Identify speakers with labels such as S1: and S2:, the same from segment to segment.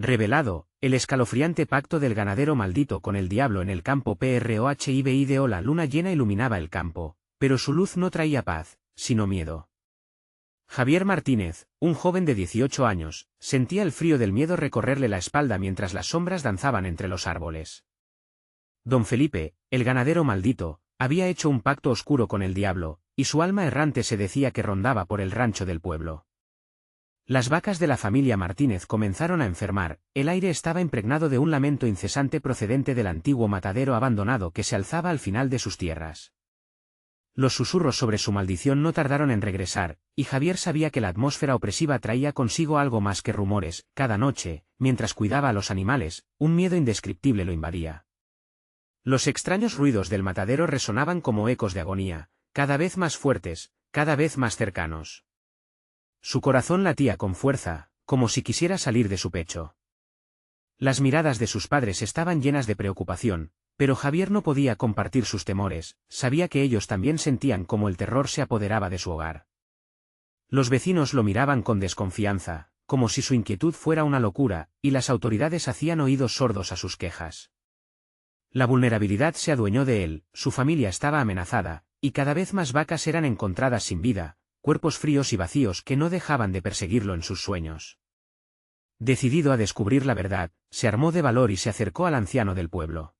S1: Revelado, el escalofriante pacto del ganadero maldito con el diablo en el campo PROHIVIDO. La luna llena iluminaba el campo, pero su luz no traía paz, sino miedo. Javier Martínez, un joven de 18 años, sentía el frío del miedo recorrerle la espalda mientras las sombras danzaban entre los árboles. Don Felipe, el ganadero maldito, había hecho un pacto oscuro con el diablo, y su alma errante se decía que rondaba por el rancho del pueblo. Las vacas de la familia Martínez comenzaron a enfermar, el aire estaba impregnado de un lamento incesante procedente del antiguo matadero abandonado que se alzaba al final de sus tierras. Los susurros sobre su maldición no tardaron en regresar, y Javier sabía que la atmósfera opresiva traía consigo algo más que rumores. Cada noche, mientras cuidaba a los animales, un miedo indescriptible lo invadía. Los extraños ruidos del matadero resonaban como ecos de agonía, cada vez más fuertes, cada vez más cercanos. Su corazón latía con fuerza, como si quisiera salir de su pecho. Las miradas de sus padres estaban llenas de preocupación, pero Javier no podía compartir sus temores, sabía que ellos también sentían cómo el terror se apoderaba de su hogar. Los vecinos lo miraban con desconfianza, como si su inquietud fuera una locura, y las autoridades hacían oídos sordos a sus quejas. La vulnerabilidad se adueñó de él, su familia estaba amenazada, y cada vez más vacas eran encontradas sin vida, cuerpos fríos y vacíos que no dejaban de perseguirlo en sus sueños. Decidido a descubrir la verdad, se armó de valor y se acercó al anciano del pueblo.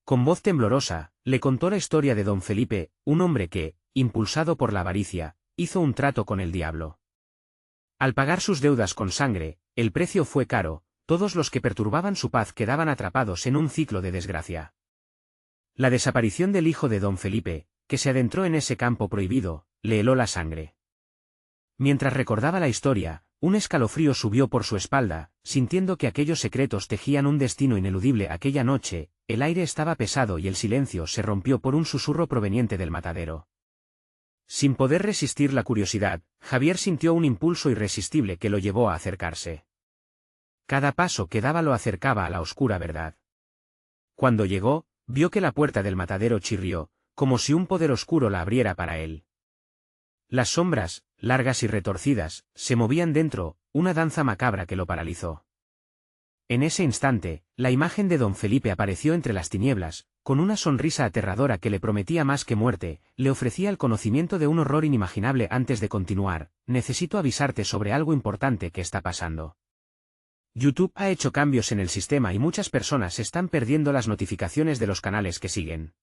S1: Con voz temblorosa, le contó la historia de don Felipe, un hombre que, impulsado por la avaricia, hizo un trato con el diablo. Al pagar sus deudas con sangre, el precio fue caro, todos los que perturbaban su paz quedaban atrapados en un ciclo de desgracia. La desaparición del hijo de don Felipe, que se adentró en ese campo prohibido, le heló la sangre. Mientras recordaba la historia, un escalofrío subió por su espalda, sintiendo que aquellos secretos tejían un destino ineludible. Aquella noche, el aire estaba pesado y el silencio se rompió por un susurro proveniente del matadero. Sin poder resistir la curiosidad, Javier sintió un impulso irresistible que lo llevó a acercarse. Cada paso que daba lo acercaba a la oscura verdad. Cuando llegó, vio que la puerta del matadero chirrió, como si un poder oscuro la abriera para él. Las sombras, largas y retorcidas, se movían dentro, una danza macabra que lo paralizó. En ese instante, la imagen de don Felipe apareció entre las tinieblas, con una sonrisa aterradora que le prometía más que muerte, le ofrecía el conocimiento de un horror inimaginable. Antes de continuar, necesito avisarte sobre algo importante que está pasando. YouTube ha hecho cambios en el sistema y muchas personas están perdiendo las notificaciones de los canales que siguen.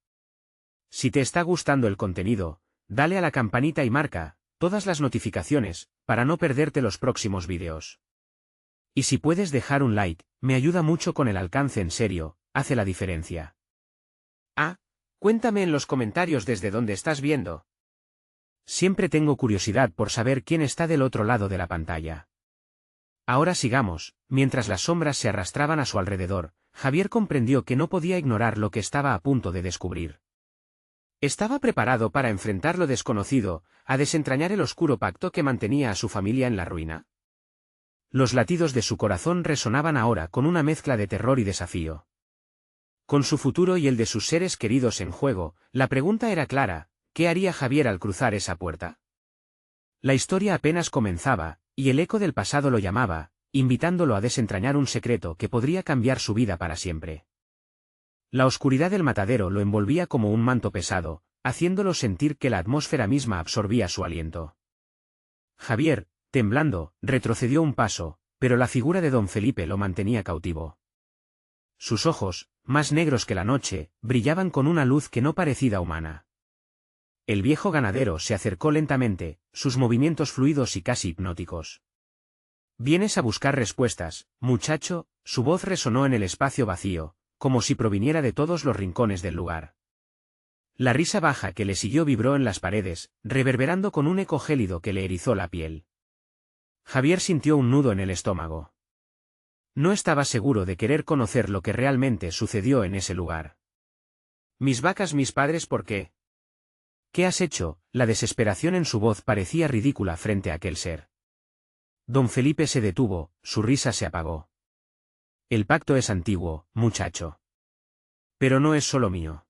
S1: Si te está gustando el contenido, dale a la campanita y marca todas las notificaciones, para no perderte los próximos vídeos. Y si puedes dejar un like, me ayuda mucho con el alcance. En serio, hace la diferencia. Cuéntame en los comentarios desde dónde estás viendo. Siempre tengo curiosidad por saber quién está del otro lado de la pantalla. Ahora sigamos. Mientras las sombras se arrastraban a su alrededor, Javier comprendió que no podía ignorar lo que estaba a punto de descubrir. Estaba preparado para enfrentar lo desconocido, a desentrañar el oscuro pacto que mantenía a su familia en la ruina. Los latidos de su corazón resonaban ahora con una mezcla de terror y desafío. Con su futuro y el de sus seres queridos en juego, la pregunta era clara: ¿qué haría Javier al cruzar esa puerta? La historia apenas comenzaba, y el eco del pasado lo llamaba, invitándolo a desentrañar un secreto que podría cambiar su vida para siempre. La oscuridad del matadero lo envolvía como un manto pesado, haciéndolo sentir que la atmósfera misma absorbía su aliento. Javier, temblando, retrocedió un paso, pero la figura de don Felipe lo mantenía cautivo. Sus ojos, más negros que la noche, brillaban con una luz que no parecía humana. El viejo ganadero se acercó lentamente, sus movimientos fluidos y casi hipnóticos. «¿Vienes a buscar respuestas, muchacho?», su voz resonó en el espacio vacío, como si proviniera de todos los rincones del lugar. La risa baja que le siguió vibró en las paredes, reverberando con un eco gélido que le erizó la piel. Javier sintió un nudo en el estómago. No estaba seguro de querer conocer lo que realmente sucedió en ese lugar. «Mis vacas, mis padres, ¿por qué? ¿Qué has hecho?». La desesperación en su voz parecía ridícula frente a aquel ser. Don Felipe se detuvo, su risa se apagó. «El pacto es antiguo, muchacho. Pero no es solo mío.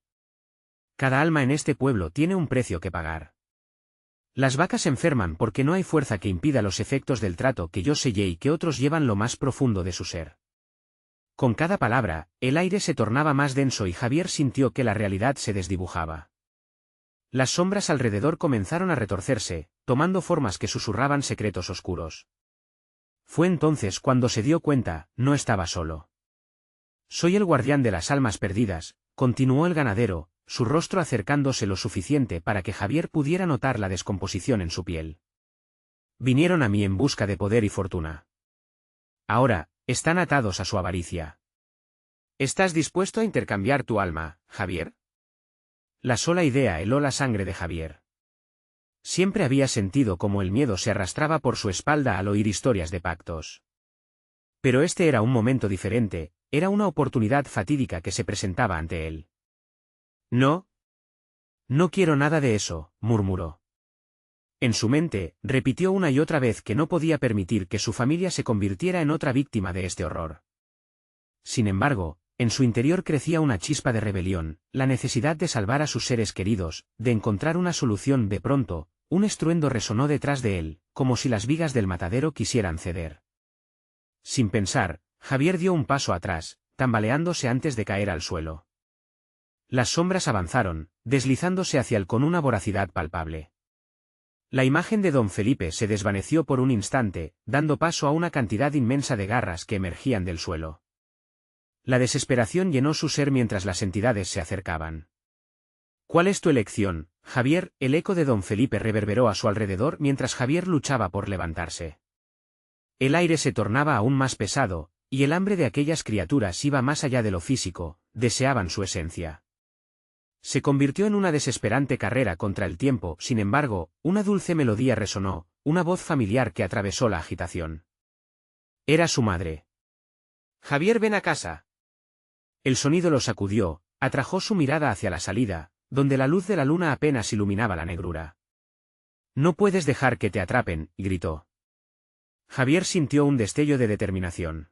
S1: Cada alma en este pueblo tiene un precio que pagar. Las vacas enferman porque no hay fuerza que impida los efectos del trato que yo sellé y que otros llevan lo más profundo de su ser. Con cada palabra, el aire se tornaba más denso y Javier sintió que la realidad se desdibujaba. Las sombras alrededor comenzaron a retorcerse, tomando formas que susurraban secretos oscuros. Fue entonces cuando se dio cuenta, no estaba solo. Soy el guardián de las almas perdidas, continuó el ganadero, su rostro acercándose lo suficiente para que Javier pudiera notar la descomposición en su piel. Vinieron a mí en busca de poder y fortuna. Ahora, están atados a su avaricia. ¿Estás dispuesto a intercambiar tu alma, Javier? La sola idea heló la sangre de Javier. Siempre había sentido como el miedo se arrastraba por su espalda al oír historias de pactos. Pero este era un momento diferente, era una oportunidad fatídica que se presentaba ante él. No. No quiero nada de eso, murmuró. En su mente, repitió una y otra vez que no podía permitir que su familia se convirtiera en otra víctima de este horror. Sin embargo, en su interior crecía una chispa de rebelión, la necesidad de salvar a sus seres queridos, de encontrar una solución. De pronto, un estruendo resonó detrás de él, como si las vigas del matadero quisieran ceder. Sin pensar, Javier dio un paso atrás, tambaleándose antes de caer al suelo. Las sombras avanzaron, deslizándose hacia él con una voracidad palpable. La imagen de don Felipe se desvaneció por un instante, dando paso a una cantidad inmensa de garras que emergían del suelo. La desesperación llenó su ser mientras las entidades se acercaban. ¿Cuál es tu elección, Javier? El eco de don Felipe reverberó a su alrededor mientras Javier luchaba por levantarse. El aire se tornaba aún más pesado, y el hambre de aquellas criaturas iba más allá de lo físico, deseaban su esencia. Se convirtió en una desesperante carrera contra el tiempo. Sin embargo, una dulce melodía resonó, una voz familiar que atravesó la agitación. Era su madre. Javier, ven a casa. El sonido lo sacudió, atrajo su mirada hacia la salida, donde la luz de la luna apenas iluminaba la negrura. No puedes dejar que te atrapen, gritó. Javier sintió un destello de determinación.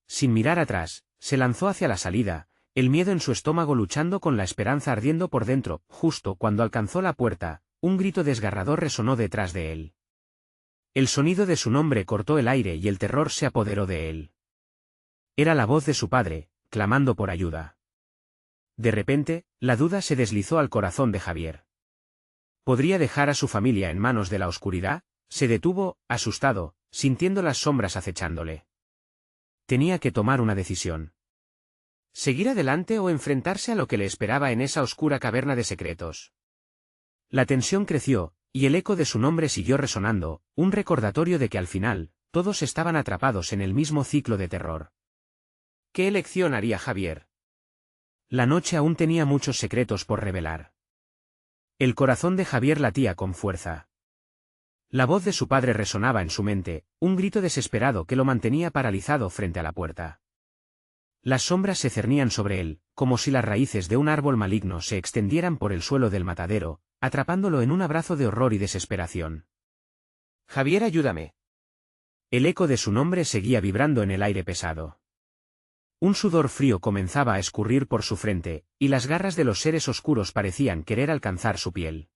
S1: Sin mirar atrás, se lanzó hacia la salida, el miedo en su estómago luchando con la esperanza ardiendo por dentro. Justo cuando alcanzó la puerta, un grito desgarrador resonó detrás de él. El sonido de su nombre cortó el aire y el terror se apoderó de él. Era la voz de su padre, clamando por ayuda. De repente, la duda se deslizó al corazón de Javier. ¿Podría dejar a su familia en manos de la oscuridad? Se detuvo, asustado, sintiendo las sombras acechándole. Tenía que tomar una decisión. ¿Seguir adelante o enfrentarse a lo que le esperaba en esa oscura caverna de secretos? La tensión creció, y el eco de su nombre siguió resonando, un recordatorio de que al final, todos estaban atrapados en el mismo ciclo de terror. ¿Qué elección haría Javier? La noche aún tenía muchos secretos por revelar. El corazón de Javier latía con fuerza. La voz de su padre resonaba en su mente, un grito desesperado que lo mantenía paralizado frente a la puerta. Las sombras se cernían sobre él, como si las raíces de un árbol maligno se extendieran por el suelo del matadero, atrapándolo en un abrazo de horror y desesperación. Javier, ayúdame. El eco de su nombre seguía vibrando en el aire pesado. Un sudor frío comenzaba a escurrir por su frente, y las garras de los seres oscuros parecían querer alcanzar su piel.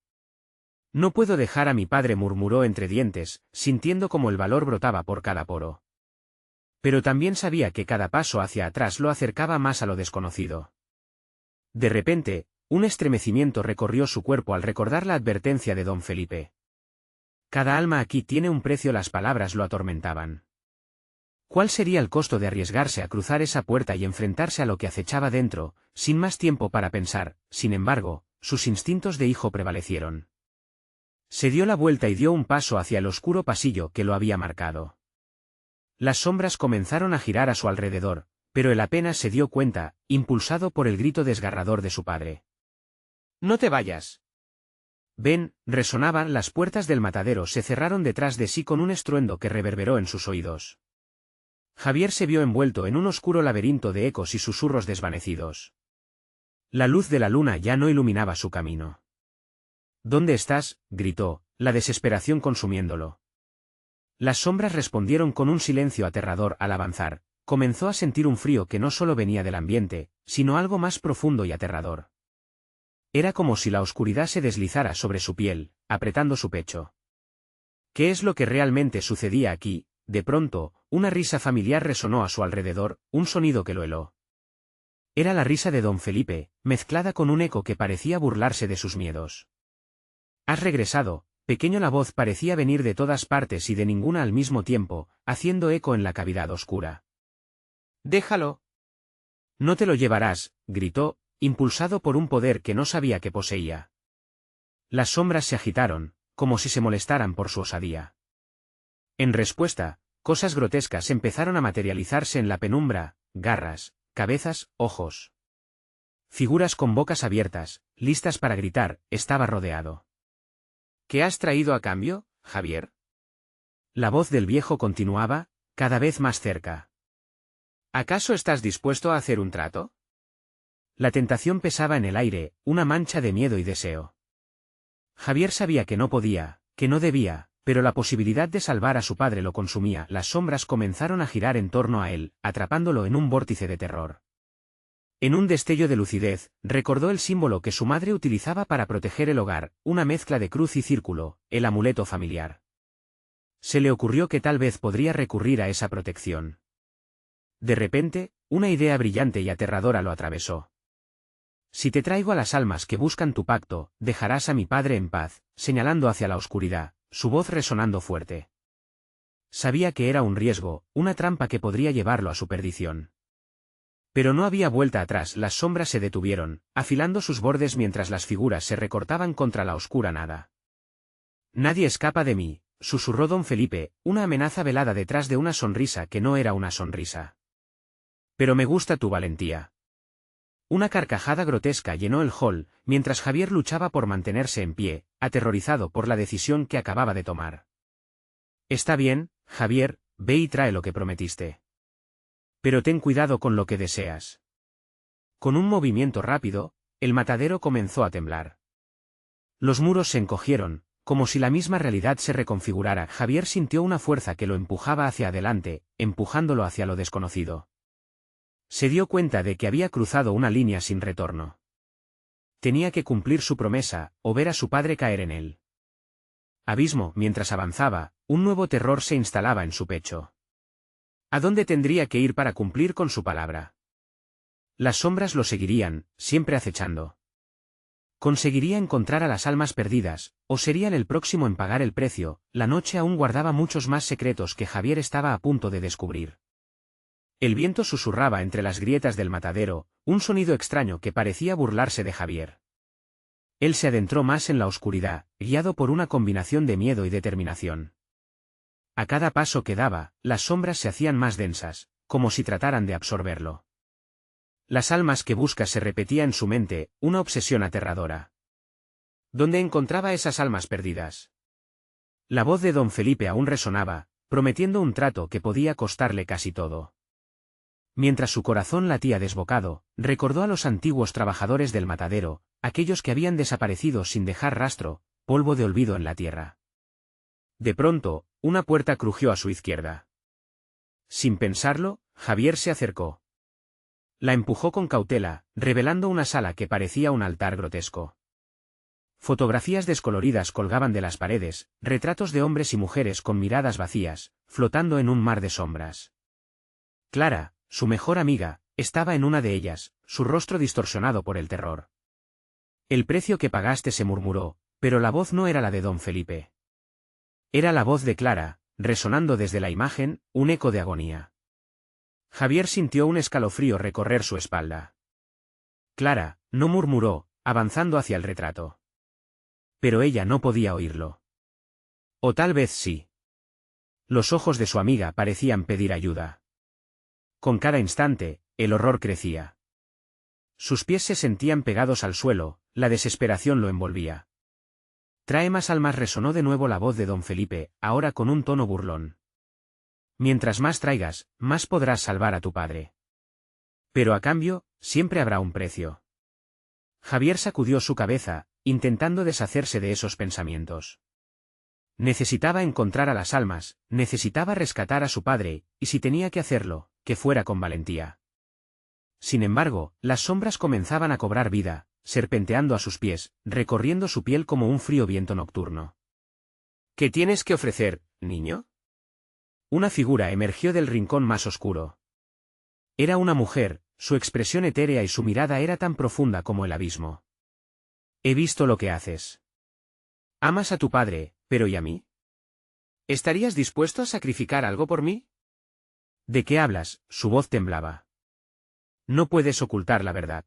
S1: No puedo dejar a mi padre, murmuró entre dientes, sintiendo como el valor brotaba por cada poro. Pero también sabía que cada paso hacia atrás lo acercaba más a lo desconocido. De repente, un estremecimiento recorrió su cuerpo al recordar la advertencia de don Felipe. Cada alma aquí tiene un precio. Las palabras lo atormentaban. ¿Cuál sería el costo de arriesgarse a cruzar esa puerta y enfrentarse a lo que acechaba dentro? Sin más tiempo para pensar, sin embargo, sus instintos de hijo prevalecieron. Se dio la vuelta y dio un paso hacia el oscuro pasillo que lo había marcado. Las sombras comenzaron a girar a su alrededor, pero él apenas se dio cuenta, impulsado por el grito desgarrador de su padre. «¡No te vayas!». «Ven», resonaban. Las puertas del matadero se cerraron detrás de sí con un estruendo que reverberó en sus oídos. Javier se vio envuelto en un oscuro laberinto de ecos y susurros desvanecidos. La luz de la luna ya no iluminaba su camino. «¿Dónde estás?», gritó, la desesperación consumiéndolo. Las sombras respondieron con un silencio aterrador. Al avanzar, comenzó a sentir un frío que no solo venía del ambiente, sino algo más profundo y aterrador. Era como si la oscuridad se deslizara sobre su piel, apretando su pecho. ¿Qué es lo que realmente sucedía aquí? De pronto, una risa familiar resonó a su alrededor, un sonido que lo heló. Era la risa de don Felipe, mezclada con un eco que parecía burlarse de sus miedos. «Has regresado, pequeño». La voz parecía venir de todas partes y de ninguna al mismo tiempo, haciendo eco en la cavidad oscura. «Déjalo». «No te lo llevarás», gritó, impulsado por un poder que no sabía que poseía. Las sombras se agitaron, como si se molestaran por su osadía. En respuesta, cosas grotescas empezaron a materializarse en la penumbra: garras, cabezas, ojos. Figuras con bocas abiertas, listas para gritar. Estaba rodeado. «¿Qué has traído a cambio, Javier?». La voz del viejo continuaba, cada vez más cerca. «¿Acaso estás dispuesto a hacer un trato?». La tentación pesaba en el aire, una mancha de miedo y deseo. Javier sabía que no podía, que no debía, pero la posibilidad de salvar a su padre lo consumía. Las sombras comenzaron a girar en torno a él, atrapándolo en un vórtice de terror. En un destello de lucidez, recordó el símbolo que su madre utilizaba para proteger el hogar, una mezcla de cruz y círculo, el amuleto familiar. Se le ocurrió que tal vez podría recurrir a esa protección. De repente, una idea brillante y aterradora lo atravesó. «Si te traigo a las almas que buscan tu pacto, dejarás a mi padre en paz», señalando hacia la oscuridad, su voz resonando fuerte. Sabía que era un riesgo, una trampa que podría llevarlo a su perdición. Pero no había vuelta atrás. Las sombras se detuvieron, afilando sus bordes mientras las figuras se recortaban contra la oscura nada. «Nadie escapa de mí», susurró don Felipe, una amenaza velada detrás de una sonrisa que no era una sonrisa. «Pero me gusta tu valentía». Una carcajada grotesca llenó el hall, mientras Javier luchaba por mantenerse en pie, aterrorizado por la decisión que acababa de tomar. «Está bien, Javier, ve y trae lo que prometiste. Pero ten cuidado con lo que deseas». Con un movimiento rápido, el matadero comenzó a temblar. Los muros se encogieron, como si la misma realidad se reconfigurara. Javier sintió una fuerza que lo empujaba hacia adelante, empujándolo hacia lo desconocido. Se dio cuenta de que había cruzado una línea sin retorno. Tenía que cumplir su promesa, o ver a su padre caer en él. Abismo. Mientras avanzaba, un nuevo terror se instalaba en su pecho. ¿A dónde tendría que ir para cumplir con su palabra? Las sombras lo seguirían, siempre acechando. ¿Conseguiría encontrar a las almas perdidas, o serían el próximo en pagar el precio? La noche aún guardaba muchos más secretos que Javier estaba a punto de descubrir. El viento susurraba entre las grietas del matadero, un sonido extraño que parecía burlarse de Javier. Él se adentró más en la oscuridad, guiado por una combinación de miedo y determinación. A cada paso que daba, las sombras se hacían más densas, como si trataran de absorberlo. Las almas que busca se repetía en su mente, una obsesión aterradora. ¿Dónde encontraba esas almas perdidas? La voz de don Felipe aún resonaba, prometiendo un trato que podía costarle casi todo. Mientras su corazón latía desbocado, recordó a los antiguos trabajadores del matadero, aquellos que habían desaparecido sin dejar rastro, polvo de olvido en la tierra. De pronto, una puerta crujió a su izquierda. Sin pensarlo, Javier se acercó. La empujó con cautela, revelando una sala que parecía un altar grotesco. Fotografías descoloridas colgaban de las paredes, retratos de hombres y mujeres con miradas vacías, flotando en un mar de sombras. Clara, su mejor amiga, estaba en una de ellas, su rostro distorsionado por el terror. «El precio que pagaste», se murmuró, pero la voz no era la de don Felipe. Era la voz de Clara, resonando desde la imagen, un eco de agonía. Javier sintió un escalofrío recorrer su espalda. «Clara», no murmuró, avanzando hacia el retrato. Pero ella no podía oírlo. O tal vez sí. Los ojos de su amiga parecían pedir ayuda. Con cada instante, el horror crecía. Sus pies se sentían pegados al suelo, la desesperación lo envolvía. «Trae más almas», resonó de nuevo la voz de don Felipe, ahora con un tono burlón. «Mientras más traigas, más podrás salvar a tu padre. Pero a cambio, siempre habrá un precio». Javier sacudió su cabeza, intentando deshacerse de esos pensamientos. Necesitaba encontrar a las almas, necesitaba rescatar a su padre, y si tenía que hacerlo, que fuera con valentía. Sin embargo, las sombras comenzaban a cobrar vida, serpenteando a sus pies, recorriendo su piel como un frío viento nocturno. ¿Qué tienes que ofrecer, niño? Una figura emergió del rincón más oscuro. Era una mujer, su expresión etérea y su mirada era tan profunda como el abismo. He visto lo que haces. Amas a tu padre, pero ¿y a mí? ¿Estarías dispuesto a sacrificar algo por mí? ¿De qué hablas? Su voz temblaba. No puedes ocultar la verdad.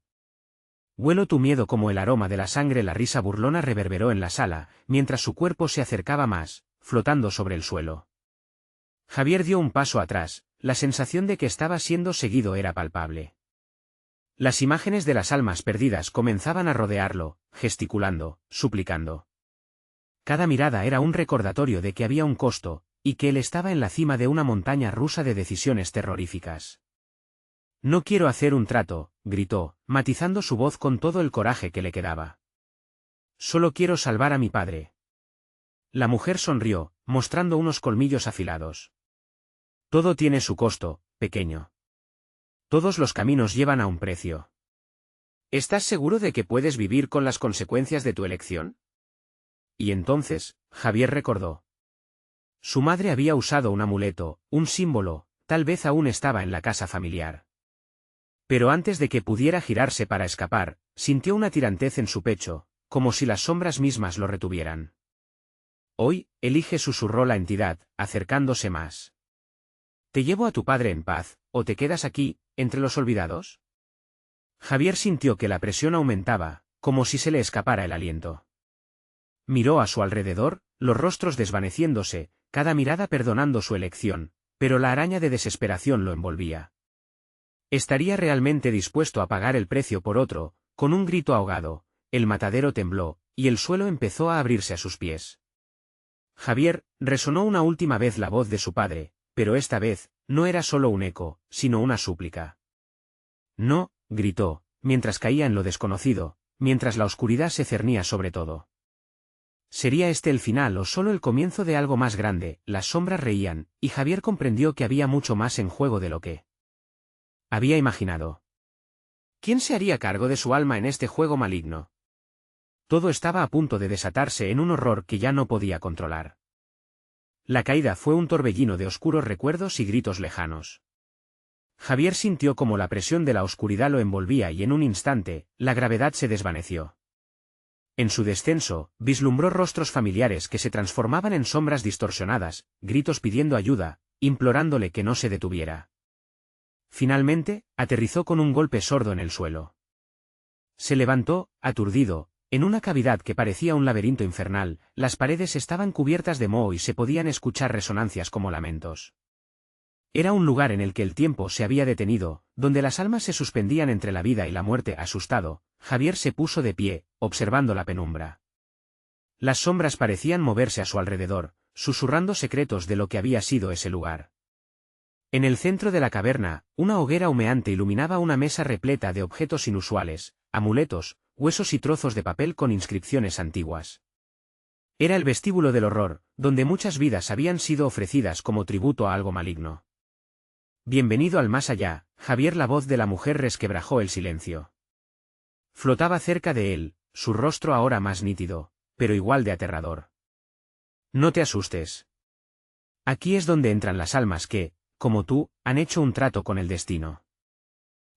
S1: Huelo tu miedo como el aroma de la sangre. La risa burlona reverberó en la sala, mientras su cuerpo se acercaba más, flotando sobre el suelo. Javier dio un paso atrás, la sensación de que estaba siendo seguido era palpable. Las imágenes de las almas perdidas comenzaban a rodearlo, gesticulando, suplicando. Cada mirada era un recordatorio de que había un costo, y que él estaba en la cima de una montaña rusa de decisiones terroríficas. No quiero hacer un trato, gritó, matizando su voz con todo el coraje que le quedaba. Solo quiero salvar a mi padre. La mujer sonrió, mostrando unos colmillos afilados. Todo tiene su costo, pequeño. Todos los caminos llevan a un precio. ¿Estás seguro de que puedes vivir con las consecuencias de tu elección? Y entonces, Javier recordó. Su madre había usado un amuleto, un símbolo, tal vez aún estaba en la casa familiar. Pero antes de que pudiera girarse para escapar, sintió una tirantez en su pecho, como si las sombras mismas lo retuvieran. Hoy, elige, susurró la entidad, acercándose más. ¿Te llevo a tu padre en paz, o te quedas aquí, entre los olvidados? Javier sintió que la presión aumentaba, como si se le escapara el aliento. Miró a su alrededor, los rostros desvaneciéndose, cada mirada perdonando su elección, pero la araña de desesperación lo envolvía. ¿Estaría realmente dispuesto a pagar el precio por otro? Con un grito ahogado, el matadero tembló, y el suelo empezó a abrirse a sus pies. Javier, resonó una última vez la voz de su padre, pero esta vez, no era solo un eco, sino una súplica. No, gritó, mientras caía en lo desconocido, mientras la oscuridad se cernía sobre todo. ¿Sería este el final o solo el comienzo de algo más grande? Las sombras reían, y Javier comprendió que había mucho más en juego de lo que había imaginado. ¿Quién se haría cargo de su alma en este juego maligno? Todo estaba a punto de desatarse en un horror que ya no podía controlar. La caída fue un torbellino de oscuros recuerdos y gritos lejanos. Javier sintió como la presión de la oscuridad lo envolvía y en un instante, la gravedad se desvaneció. En su descenso, vislumbró rostros familiares que se transformaban en sombras distorsionadas, gritos pidiendo ayuda, implorándole que no se detuviera. Finalmente, aterrizó con un golpe sordo en el suelo. Se levantó, aturdido, en una cavidad que parecía un laberinto infernal. Las paredes estaban cubiertas de moho y se podían escuchar resonancias como lamentos. Era un lugar en el que el tiempo se había detenido, donde las almas se suspendían entre la vida y la muerte. Asustado, Javier se puso de pie, observando la penumbra. Las sombras parecían moverse a su alrededor, susurrando secretos de lo que había sido ese lugar. En el centro de la caverna, una hoguera humeante iluminaba una mesa repleta de objetos inusuales, amuletos, huesos y trozos de papel con inscripciones antiguas. Era el vestíbulo del horror, donde muchas vidas habían sido ofrecidas como tributo a algo maligno. Bienvenido al más allá, Javier. La voz de la mujer resquebrajó el silencio. Flotaba cerca de él, su rostro ahora más nítido, pero igual de aterrador. No te asustes. Aquí es donde entran las almas que, como tú, han hecho un trato con el destino.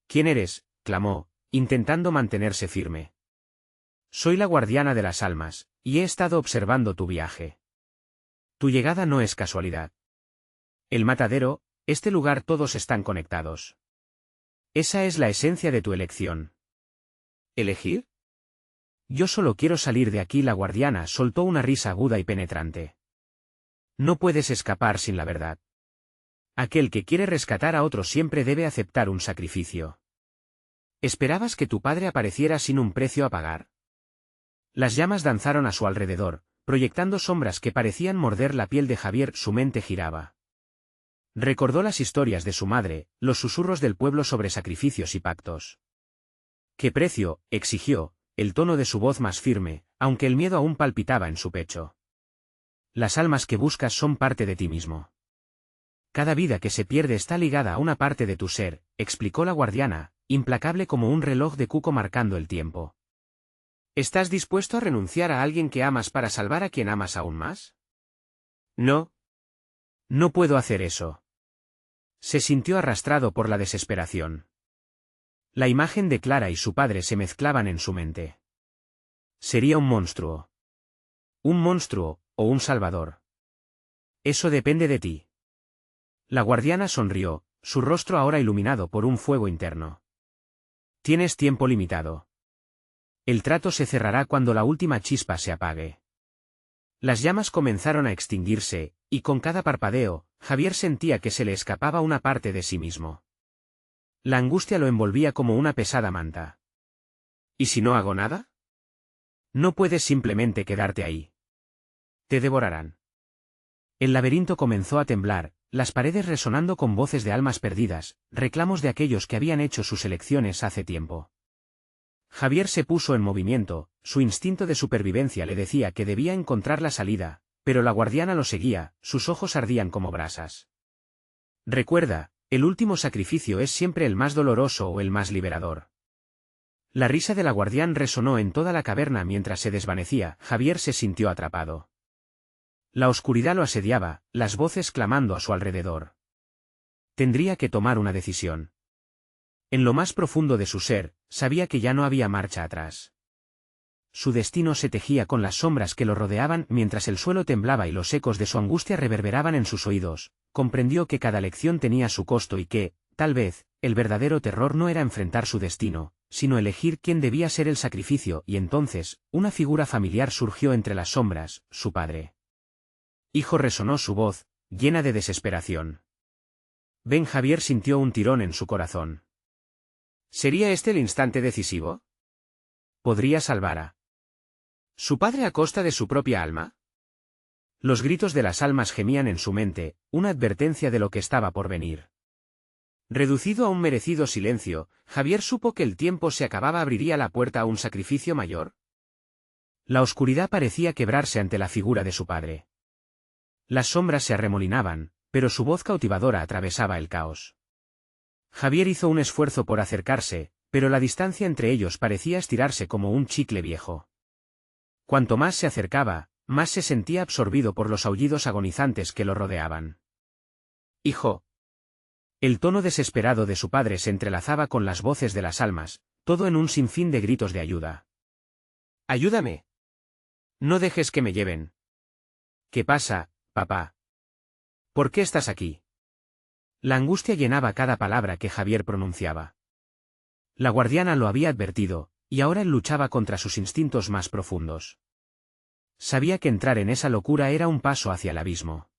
S1: ¿Quién eres?, clamó, intentando mantenerse firme. Soy la guardiana de las almas, y he estado observando tu viaje. Tu llegada no es casualidad. El matadero, este lugar, todos están conectados. Esa es la esencia de tu elección. ¿Elegir? Yo solo quiero salir de aquí. La guardiana soltó una risa aguda y penetrante. No puedes escapar sin la verdad. Aquel que quiere rescatar a otro siempre debe aceptar un sacrificio. ¿Esperabas que tu padre apareciera sin un precio a pagar? Las llamas danzaron a su alrededor, proyectando sombras que parecían morder la piel de Javier. Su mente giraba. Recordó las historias de su madre, los susurros del pueblo sobre sacrificios y pactos. ¿Qué precio?, exigió, el tono de su voz más firme, aunque el miedo aún palpitaba en su pecho. Las almas que buscas son parte de ti mismo. Cada vida que se pierde está ligada a una parte de tu ser, explicó la guardiana, implacable como un reloj de cuco marcando el tiempo. ¿Estás dispuesto a renunciar a alguien que amas para salvar a quien amas aún más? No. No puedo hacer eso. Se sintió arrastrado por la desesperación. La imagen de Clara y su padre se mezclaban en su mente. Sería un monstruo. Un monstruo, o un salvador. Eso depende de ti. La guardiana sonrió, su rostro ahora iluminado por un fuego interno. Tienes tiempo limitado. El trato se cerrará cuando la última chispa se apague. Las llamas comenzaron a extinguirse, y con cada parpadeo, Javier sentía que se le escapaba una parte de sí mismo. La angustia lo envolvía como una pesada manta. ¿Y si no hago nada? No puedes simplemente quedarte ahí. Te devorarán. El laberinto comenzó a temblar, las paredes resonando con voces de almas perdidas, reclamos de aquellos que habían hecho sus elecciones hace tiempo. Javier se puso en movimiento, su instinto de supervivencia le decía que debía encontrar la salida, pero la guardiana lo seguía, sus ojos ardían como brasas. Recuerda, el último sacrificio es siempre el más doloroso o el más liberador. La risa de la guardián resonó en toda la caverna mientras se desvanecía, Javier se sintió atrapado. La oscuridad lo asediaba, las voces clamando a su alrededor. Tendría que tomar una decisión. En lo más profundo de su ser, sabía que ya no había marcha atrás. Su destino se tejía con las sombras que lo rodeaban mientras el suelo temblaba y los ecos de su angustia reverberaban en sus oídos. Comprendió que cada lección tenía su costo y que, tal vez, el verdadero terror no era enfrentar su destino, sino elegir quién debía ser el sacrificio, y entonces, una figura familiar surgió entre las sombras, su padre. Hijo, resonó su voz, llena de desesperación. Ben Javier sintió un tirón en su corazón. ¿Sería este el instante decisivo? ¿Podría salvar a su padre a costa de su propia alma? Los gritos de las almas gemían en su mente, una advertencia de lo que estaba por venir. Reducido a un merecido silencio, Javier supo que el tiempo se acababa, abriría la puerta a un sacrificio mayor. La oscuridad parecía quebrarse ante la figura de su padre. Las sombras se arremolinaban, pero su voz cautivadora atravesaba el caos. Javier hizo un esfuerzo por acercarse, pero la distancia entre ellos parecía estirarse como un chicle viejo. Cuanto más se acercaba, más se sentía absorbido por los aullidos agonizantes que lo rodeaban. Hijo. El tono desesperado de su padre se entrelazaba con las voces de las almas, todo en un sinfín de gritos de ayuda. Ayúdame. No dejes que me lleven. ¿Qué pasa, papá? ¿Por qué estás aquí? La angustia llenaba cada palabra que Javier pronunciaba. La guardiana lo había advertido, y ahora él luchaba contra sus instintos más profundos. Sabía que entrar en esa locura era un paso hacia el abismo.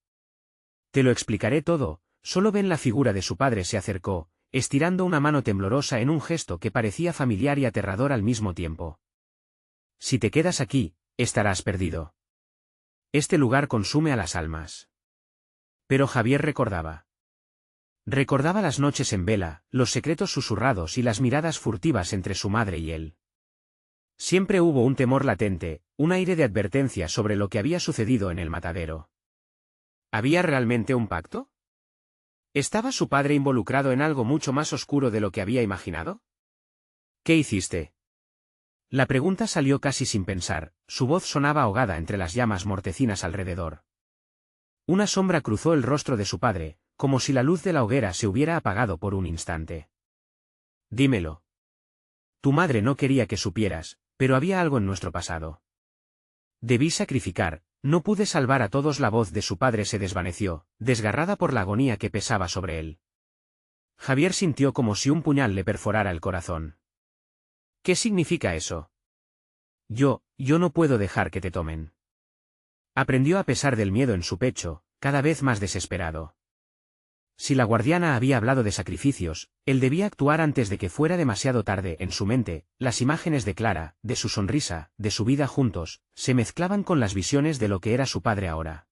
S1: Te lo explicaré todo. Solo Ben. La figura de su padre se acercó, estirando una mano temblorosa en un gesto que parecía familiar y aterrador al mismo tiempo. Si te quedas aquí, estarás perdido. Este lugar consume a las almas. Pero Javier recordaba. Recordaba las noches en vela, los secretos susurrados y las miradas furtivas entre su madre y él. Siempre hubo un temor latente, un aire de advertencia sobre lo que había sucedido en el matadero. ¿Había realmente un pacto? ¿Estaba su padre involucrado en algo mucho más oscuro de lo que había imaginado? ¿Qué hiciste? La pregunta salió casi sin pensar, su voz sonaba ahogada entre las llamas mortecinas alrededor. Una sombra cruzó el rostro de su padre, como si la luz de la hoguera se hubiera apagado por un instante. Dímelo. Tu madre no quería que supieras, pero había algo en nuestro pasado. Debí sacrificar, no pude salvar a todos. La voz de su padre se desvaneció, desgarrada por la agonía que pesaba sobre él. Javier sintió como si un puñal le perforara el corazón. ¿Qué significa eso? Yo no puedo dejar que te tomen. Aprendió a pesar del miedo en su pecho, cada vez más desesperado. Si la guardiana había hablado de sacrificios, él debía actuar antes de que fuera demasiado tarde. En su mente, las imágenes de Clara, de su sonrisa, de su vida juntos, se mezclaban con las visiones de lo que era su padre ahora.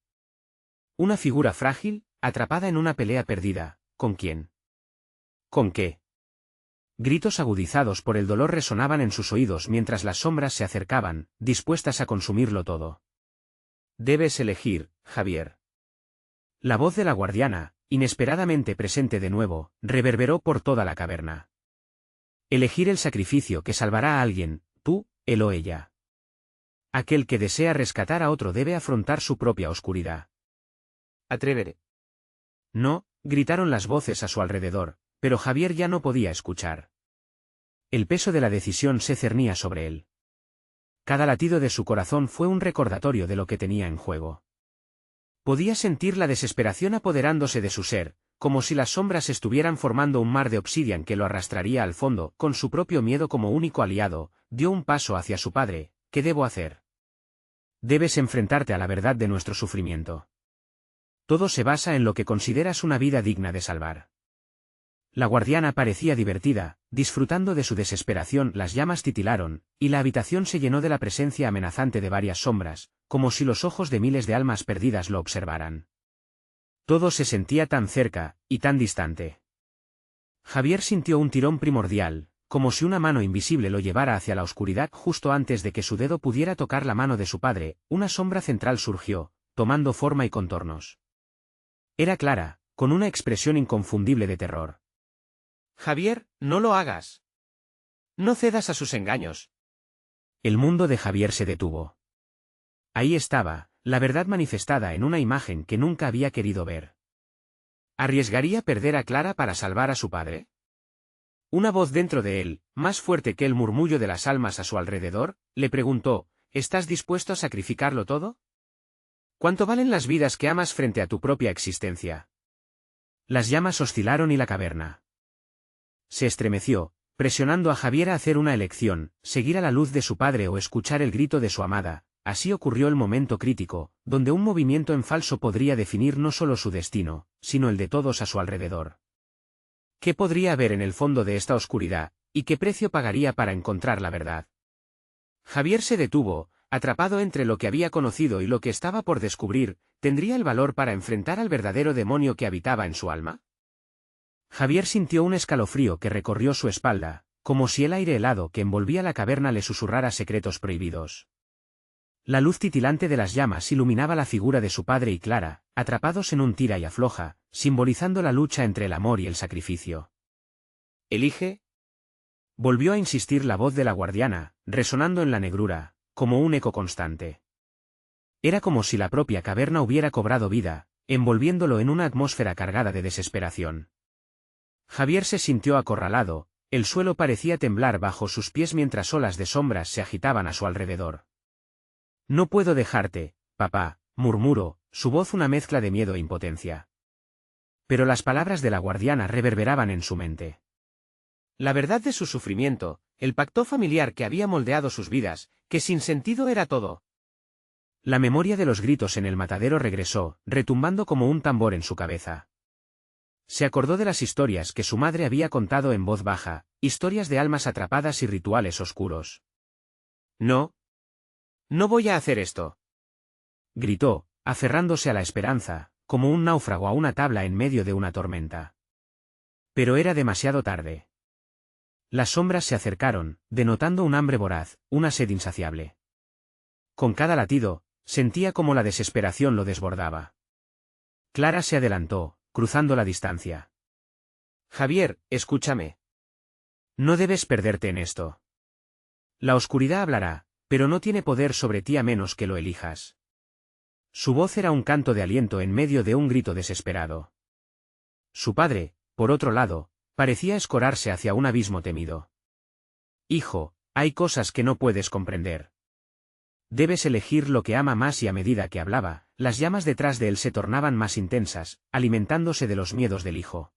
S1: Una figura frágil, atrapada en una pelea perdida. ¿Con quién? ¿Con qué? Gritos agudizados por el dolor resonaban en sus oídos mientras las sombras se acercaban, dispuestas a consumirlo todo. Debes elegir, Javier. La voz de la guardiana, inesperadamente presente de nuevo, reverberó por toda la caverna. Elegir el sacrificio que salvará a alguien, tú, él o ella. Aquel que desea rescatar a otro debe afrontar su propia oscuridad.
S2: Atrévete.
S1: No, gritaron las voces a su alrededor, pero Javier ya no podía escuchar. El peso de la decisión se cernía sobre él. Cada latido de su corazón fue un recordatorio de lo que tenía en juego. Podía sentir la desesperación apoderándose de su ser, como si las sombras estuvieran formando un mar de obsidian que lo arrastraría al fondo. Con su propio miedo como único aliado, dio un paso hacia su padre. ¿Qué debo hacer? Debes enfrentarte a la verdad de nuestro sufrimiento. Todo se basa en lo que consideras una vida digna de salvar. La guardiana parecía divertida, disfrutando de su desesperación. Las llamas titilaron, y la habitación se llenó de la presencia amenazante de varias sombras, como si los ojos de miles de almas perdidas lo observaran. Todo se sentía tan cerca, y tan distante. Javier sintió un tirón primordial, como si una mano invisible lo llevara hacia la oscuridad. Justo antes de que su dedo pudiera tocar la mano de su padre, una sombra central surgió, tomando forma y contornos. Era Clara, con una expresión inconfundible de terror.
S2: Javier, no lo hagas. No cedas a sus engaños.
S1: El mundo de Javier se detuvo. Ahí estaba, la verdad manifestada en una imagen que nunca había querido ver.
S2: ¿Arriesgaría perder a Clara para salvar a su padre? Una voz dentro de él, más fuerte que el murmullo de las almas a su alrededor, le preguntó, ¿estás dispuesto a sacrificarlo todo? ¿Cuánto valen las vidas que amas frente a tu propia existencia?
S1: Las llamas oscilaron y la caverna se estremeció, presionando a Javier a hacer una elección, seguir a la luz de su padre o escuchar el grito de su amada. Así ocurrió el momento crítico, donde un movimiento en falso podría definir no solo su destino, sino el de todos a su alrededor. ¿Qué podría haber en el fondo de esta oscuridad, y qué precio pagaría para encontrar la verdad? Javier se detuvo, atrapado entre lo que había conocido y lo que estaba por descubrir. ¿Tendría el valor para enfrentar al verdadero demonio que habitaba en su alma? Javier sintió un escalofrío que recorrió su espalda, como si el aire helado que envolvía la caverna le susurrara secretos prohibidos. La luz titilante de las llamas iluminaba la figura de su padre y Clara, atrapados en un tira y afloja, simbolizando la lucha entre el amor y el sacrificio.
S2: ¿Elige?
S1: Volvió a insistir la voz de la guardiana, resonando en la negrura, como un eco constante. Era como si la propia caverna hubiera cobrado vida, envolviéndolo en una atmósfera cargada de desesperación. Javier se sintió acorralado, el suelo parecía temblar bajo sus pies mientras olas de sombras se agitaban a su alrededor. No puedo dejarte, papá, murmuró, su voz una mezcla de miedo e impotencia. Pero las palabras de la guardiana reverberaban en su mente.
S2: La verdad de su sufrimiento, el pacto familiar que había moldeado sus vidas, que sin sentido era todo.
S1: La memoria de los gritos en el matadero regresó, retumbando como un tambor en su cabeza. Se acordó de las historias que su madre había contado en voz baja, historias de almas atrapadas y rituales oscuros.
S2: No. No voy a hacer esto.
S1: Gritó, aferrándose a la esperanza, como un náufrago a una tabla en medio de una tormenta. Pero era demasiado tarde. Las sombras se acercaron, denotando un hambre voraz, una sed insaciable. Con cada latido, sentía como la desesperación lo desbordaba. Clara se adelantó, cruzando la distancia.
S2: Javier, escúchame.
S1: No debes perderte en esto. La oscuridad hablará, pero no tiene poder sobre ti a menos que lo elijas. Su voz era un canto de aliento en medio de un grito desesperado. Su padre, por otro lado, parecía escorarse hacia un abismo temido. Hijo, hay cosas que no puedes comprender. Debes elegir lo que ama más. Y a medida que hablaba, las llamas detrás de él se tornaban más intensas, alimentándose de los miedos del hijo.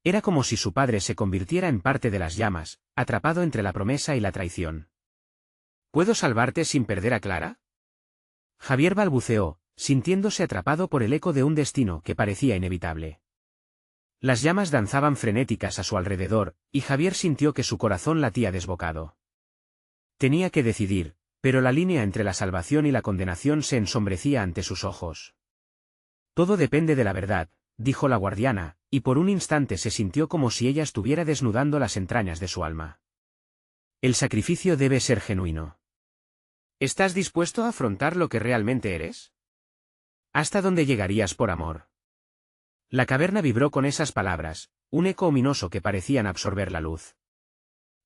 S1: Era como si su padre se convirtiera en parte de las llamas, atrapado entre la promesa y la traición. ¿Puedo salvarte sin perder a Clara? Javier balbuceó, sintiéndose atrapado por el eco de un destino que parecía inevitable. Las llamas danzaban frenéticas a su alrededor, y Javier sintió que su corazón latía desbocado. Tenía que decidir, pero la línea entre la salvación y la condenación se ensombrecía ante sus ojos. Todo depende de la verdad, dijo la guardiana, y por un instante se sintió como si ella estuviera desnudando las entrañas de su alma. El sacrificio debe ser genuino.
S2: ¿Estás dispuesto a afrontar lo que realmente eres?
S1: ¿Hasta dónde llegarías por amor? La caverna vibró con esas palabras, un eco ominoso que parecían absorber la luz.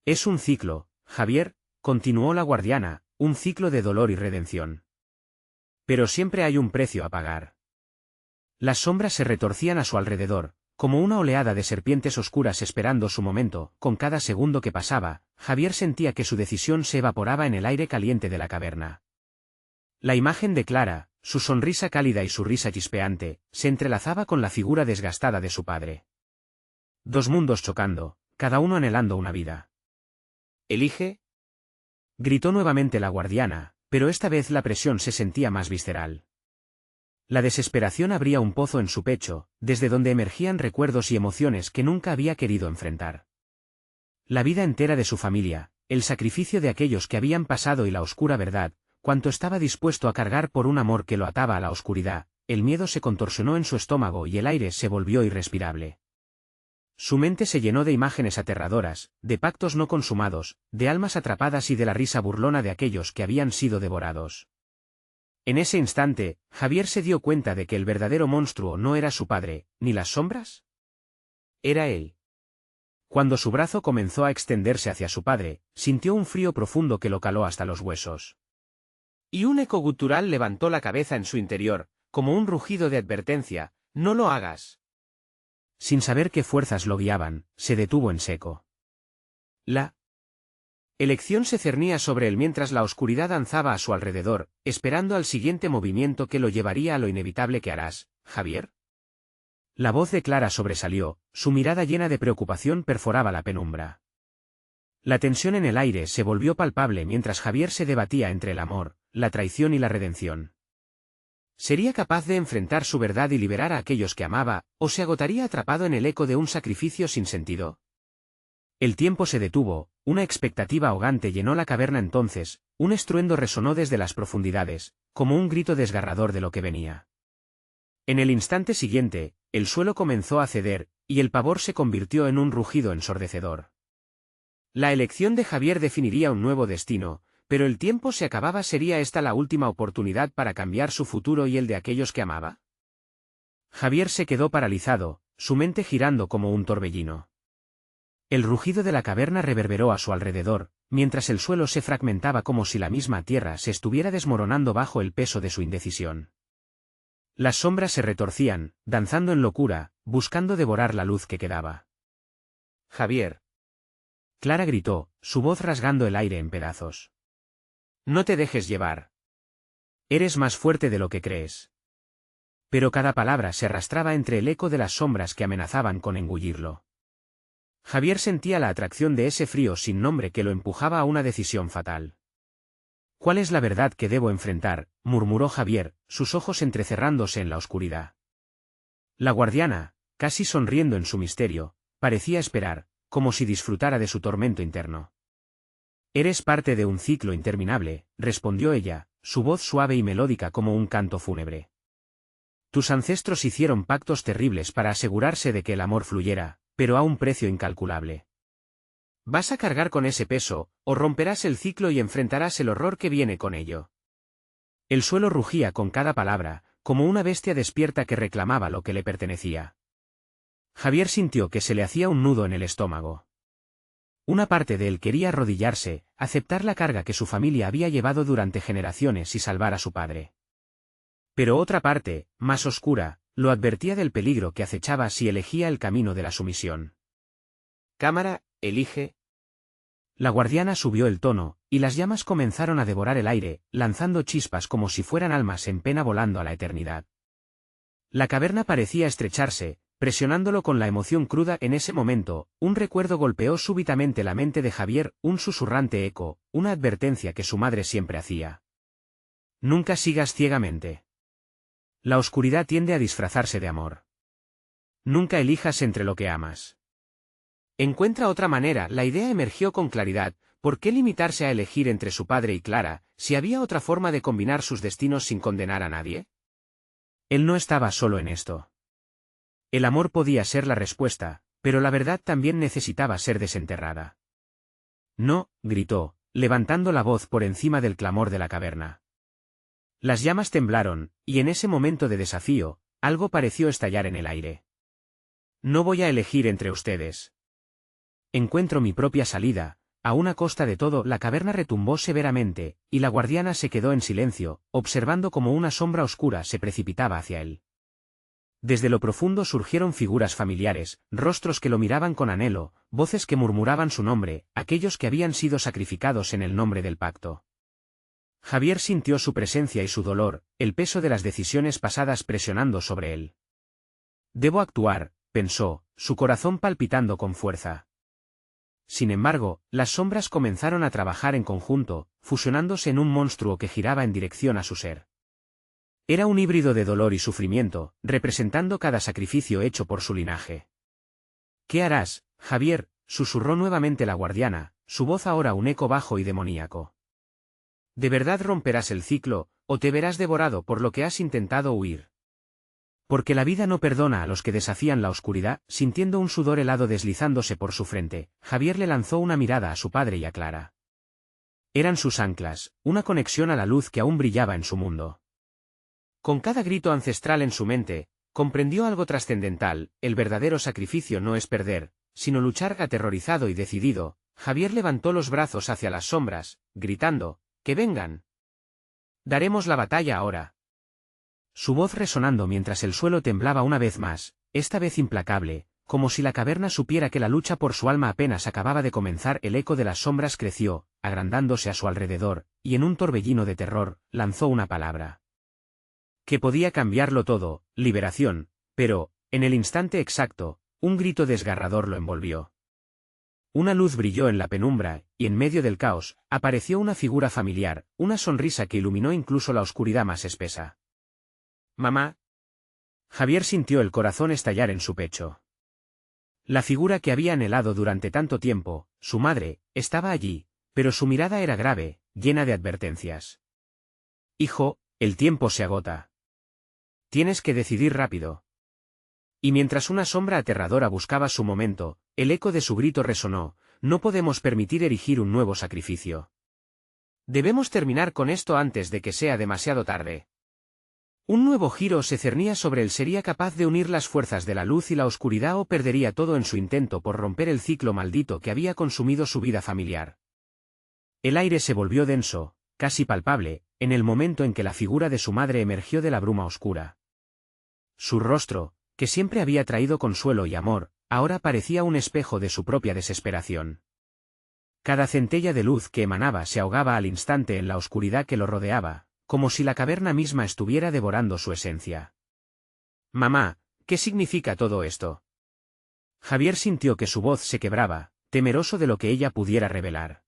S1: Es un ciclo, Javier, continuó la guardiana, un ciclo de dolor y redención. Pero siempre hay un precio a pagar. Las sombras se retorcían a su alrededor, como una oleada de serpientes oscuras esperando su momento. Con cada segundo que pasaba, Javier sentía que su decisión se evaporaba en el aire caliente de la caverna. La imagen de Clara, su sonrisa cálida y su risa chispeante, se entrelazaba con la figura desgastada de su padre. Dos mundos chocando, cada uno anhelando una vida.
S2: «¿Elige?»,
S1: gritó nuevamente la guardiana, pero esta vez la presión se sentía más visceral. La desesperación abría un pozo en su pecho, desde donde emergían recuerdos y emociones que nunca había querido enfrentar. La vida entera de su familia, el sacrificio de aquellos que habían pasado y la oscura verdad, cuanto estaba dispuesto a cargar por un amor que lo ataba a la oscuridad. El miedo se contorsionó en su estómago y el aire se volvió irrespirable. Su mente se llenó de imágenes aterradoras, de pactos no consumados, de almas atrapadas y de la risa burlona de aquellos que habían sido devorados. En ese instante, Javier se dio cuenta de que el verdadero monstruo no era su padre, ni las sombras. Era él. Cuando su brazo comenzó a extenderse hacia su padre, sintió un frío profundo que lo caló hasta los huesos.
S2: Y un eco gutural levantó la cabeza en su interior, como un rugido de advertencia: «No lo hagas».
S1: Sin saber qué fuerzas lo guiaban, se detuvo en seco. La elección se cernía sobre él mientras la oscuridad danzaba a su alrededor, esperando al siguiente movimiento que lo llevaría a lo inevitable. «¿Qué harás, Javier?». La voz de Clara sobresalió, su mirada llena de preocupación perforaba la penumbra. La tensión en el aire se volvió palpable mientras Javier se debatía entre el amor, la traición y la redención. ¿Sería capaz de enfrentar su verdad y liberar a aquellos que amaba, o se agotaría atrapado en el eco de un sacrificio sin sentido? El tiempo se detuvo, una expectativa ahogante llenó la caverna. Entonces, un estruendo resonó desde las profundidades, como un grito desgarrador de lo que venía. En el instante siguiente, el suelo comenzó a ceder, y el pavor se convirtió en un rugido ensordecedor. La elección de Javier definiría un nuevo destino, pero el tiempo se acababa. ¿Sería esta la última oportunidad para cambiar su futuro y el de aquellos que amaba? Javier se quedó paralizado, su mente girando como un torbellino. El rugido de la caverna reverberó a su alrededor, mientras el suelo se fragmentaba como si la misma tierra se estuviera desmoronando bajo el peso de su indecisión. Las sombras se retorcían, danzando en locura, buscando devorar la luz que quedaba.
S2: «Javier»,
S1: Clara gritó, su voz rasgando el aire en pedazos.
S2: «no te dejes llevar.
S1: Eres más fuerte de lo que crees». Pero cada palabra se arrastraba entre el eco de las sombras que amenazaban con engullirlo. Javier sentía la atracción de ese frío sin nombre que lo empujaba a una decisión fatal. «¿Cuál es la verdad que debo enfrentar?», murmuró Javier, sus ojos entrecerrándose en la oscuridad. La guardiana, casi sonriendo en su misterio, parecía esperar, como si disfrutara de su tormento interno. «Eres parte de un ciclo interminable», respondió ella, su voz suave y melódica como un canto fúnebre. «Tus ancestros hicieron pactos terribles para asegurarse de que el amor fluyera, pero a un precio incalculable. Vas a cargar con ese peso, o romperás el ciclo y enfrentarás el horror que viene con ello». El suelo rugía con cada palabra, como una bestia despierta que reclamaba lo que le pertenecía. Javier sintió que se le hacía un nudo en el estómago. Una parte de él quería arrodillarse, aceptar la carga que su familia había llevado durante generaciones y salvar a su padre. Pero otra parte, más oscura, lo advertía del peligro que acechaba si elegía el camino de la sumisión.
S2: «Cámara, elige».
S1: La guardiana subió el tono, y las llamas comenzaron a devorar el aire, lanzando chispas como si fueran almas en pena volando a la eternidad. La caverna parecía estrecharse, presionándolo con la emoción cruda. En ese momento, un recuerdo golpeó súbitamente la mente de Javier, un susurrante eco, una advertencia que su madre siempre hacía. «Nunca sigas ciegamente. La oscuridad tiende a disfrazarse de amor. Nunca elijas entre lo que amas. Encuentra otra manera». La idea emergió con claridad. ¿Por qué limitarse a elegir entre su padre y Clara, si había otra forma de combinar sus destinos sin condenar a nadie? Él no estaba solo en esto. El amor podía ser la respuesta, pero la verdad también necesitaba ser desenterrada. «No», gritó, levantando la voz por encima del clamor de la caverna. Las llamas temblaron, y en ese momento de desafío, algo pareció estallar en el aire. «No voy a elegir entre ustedes. Encuentro mi propia salida», aún a costa de todo, la caverna retumbó severamente, y la guardiana se quedó en silencio, observando cómo una sombra oscura se precipitaba hacia él. Desde lo profundo surgieron figuras familiares, rostros que lo miraban con anhelo, voces que murmuraban su nombre, aquellos que habían sido sacrificados en el nombre del pacto. Javier sintió su presencia y su dolor, el peso de las decisiones pasadas presionando sobre él. Debo actuar, pensó, su corazón palpitando con fuerza. Sin embargo, las sombras comenzaron a trabajar en conjunto, fusionándose en un monstruo que giraba en dirección a su ser. Era un híbrido de dolor y sufrimiento, representando cada sacrificio hecho por su linaje. «¿Qué harás, Javier?», susurró nuevamente la guardiana, su voz ahora un eco bajo y demoníaco. «¿De verdad romperás el ciclo, o te verás devorado por lo que has intentado huir?» Porque la vida no perdona a los que desafían la oscuridad. Sintiendo un sudor helado deslizándose por su frente, Javier le lanzó una mirada a su padre y a Clara. Eran sus anclas, una conexión a la luz que aún brillaba en su mundo. Con cada grito ancestral en su mente, comprendió algo trascendental: el verdadero sacrificio no es perder, sino luchar. Aterrorizado y decidido, Javier levantó los brazos hacia las sombras, gritando: «¡Que vengan! Daremos la batalla ahora». Su voz resonando mientras el suelo temblaba una vez más, esta vez implacable, como si la caverna supiera que la lucha por su alma apenas acababa de comenzar. El eco de las sombras creció, agrandándose a su alrededor, y en un torbellino de terror, lanzó una palabra que podía cambiarlo todo: liberación. Pero, en el instante exacto, un grito desgarrador lo envolvió. Una luz brilló en la penumbra, y en medio del caos, apareció una figura familiar, una sonrisa que iluminó incluso la oscuridad más espesa. «Mamá». Javier sintió el corazón estallar en su pecho. La figura que había anhelado durante tanto tiempo, su madre, estaba allí, pero su mirada era grave, llena de advertencias. «Hijo, el tiempo se agota. Tienes que decidir rápido». Y mientras una sombra aterradora buscaba su momento, el eco de su grito resonó: «No podemos permitir erigir un nuevo sacrificio. Debemos terminar con esto antes de que sea demasiado tarde». Un nuevo giro se cernía sobre él. ¿Sería capaz de unir las fuerzas de la luz y la oscuridad, o perdería todo en su intento por romper el ciclo maldito que había consumido su vida familiar? El aire se volvió denso, casi palpable, en el momento en que la figura de su madre emergió de la bruma oscura. Su rostro, que siempre había traído consuelo y amor, ahora parecía un espejo de su propia desesperación. Cada centella de luz que emanaba se ahogaba al instante en la oscuridad que lo rodeaba, como si la caverna misma estuviera devorando su esencia. «Mamá, ¿qué significa todo esto?». Javier sintió que su voz se quebraba, temeroso de lo que ella pudiera revelar.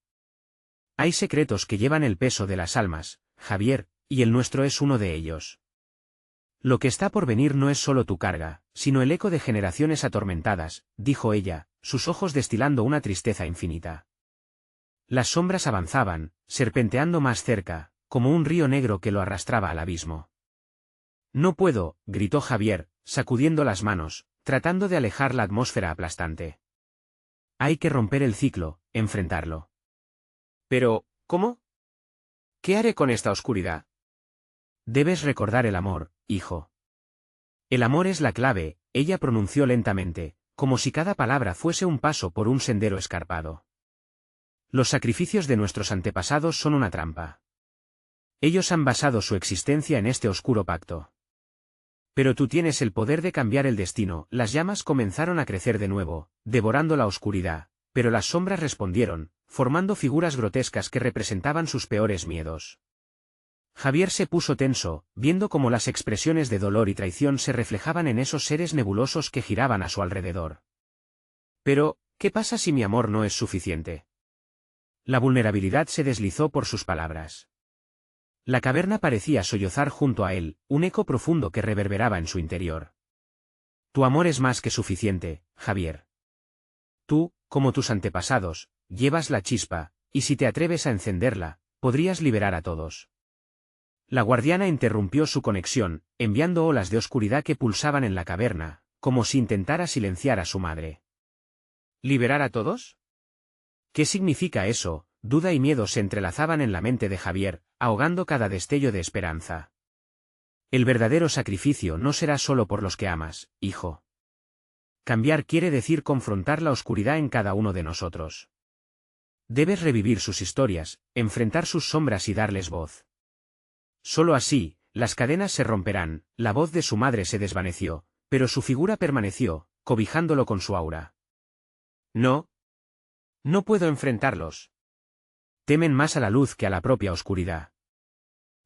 S1: «Hay secretos que llevan el peso de las almas, Javier, y el nuestro es uno de ellos. Lo que está por venir no es solo tu carga, sino el eco de generaciones atormentadas», dijo ella, sus ojos destilando una tristeza infinita. Las sombras avanzaban, serpenteando más cerca, como un río negro que lo arrastraba al abismo. «No puedo», gritó Javier, sacudiendo las manos, tratando de alejar la atmósfera aplastante. «Hay que romper el ciclo, enfrentarlo». «Pero, ¿cómo? ¿Qué haré con esta oscuridad?». «Debes recordar el amor, hijo. El amor es la clave», ella pronunció lentamente, como si cada palabra fuese un paso por un sendero escarpado. «Los sacrificios de nuestros antepasados son una trampa. Ellos han basado su existencia en este oscuro pacto. Pero tú tienes el poder de cambiar el destino». Las llamas comenzaron a crecer de nuevo, devorando la oscuridad, pero las sombras respondieron, formando figuras grotescas que representaban sus peores miedos. Javier se puso tenso, viendo cómo las expresiones de dolor y traición se reflejaban en esos seres nebulosos que giraban a su alrededor. «Pero, ¿qué pasa si mi amor no es suficiente?». La vulnerabilidad se deslizó por sus palabras. La caverna parecía sollozar junto a él, un eco profundo que reverberaba en su interior. «Tu amor es más que suficiente, Javier. Tú, como tus antepasados, llevas la chispa, y si te atreves a encenderla, podrías liberar a todos». La guardiana interrumpió su conexión, enviando olas de oscuridad que pulsaban en la caverna, como si intentara silenciar a su madre. ¿Liberar a todos? ¿Qué significa eso? Duda y miedo se entrelazaban en la mente de Javier, ahogando cada destello de esperanza. «El verdadero sacrificio no será solo por los que amas, hijo. Cambiar quiere decir confrontar la oscuridad en cada uno de nosotros. Debes revivir sus historias, enfrentar sus sombras y darles voz. Solo así, las cadenas se romperán. La voz de su madre se desvaneció, pero su figura permaneció, cobijándolo con su aura. No. No puedo enfrentarlos. Temen más a la luz que a la propia oscuridad.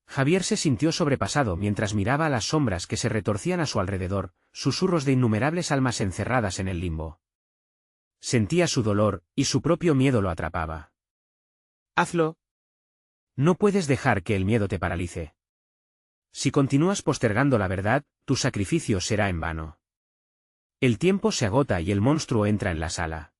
S1: Javier se sintió sobrepasado mientras miraba a las sombras que se retorcían a su alrededor, susurros de innumerables almas encerradas en el limbo. Sentía su dolor, y su propio miedo lo atrapaba. Hazlo. No puedes dejar que el miedo te paralice. Si continúas postergando la verdad, tu sacrificio será en vano. El tiempo se agota y el monstruo entra en la sala.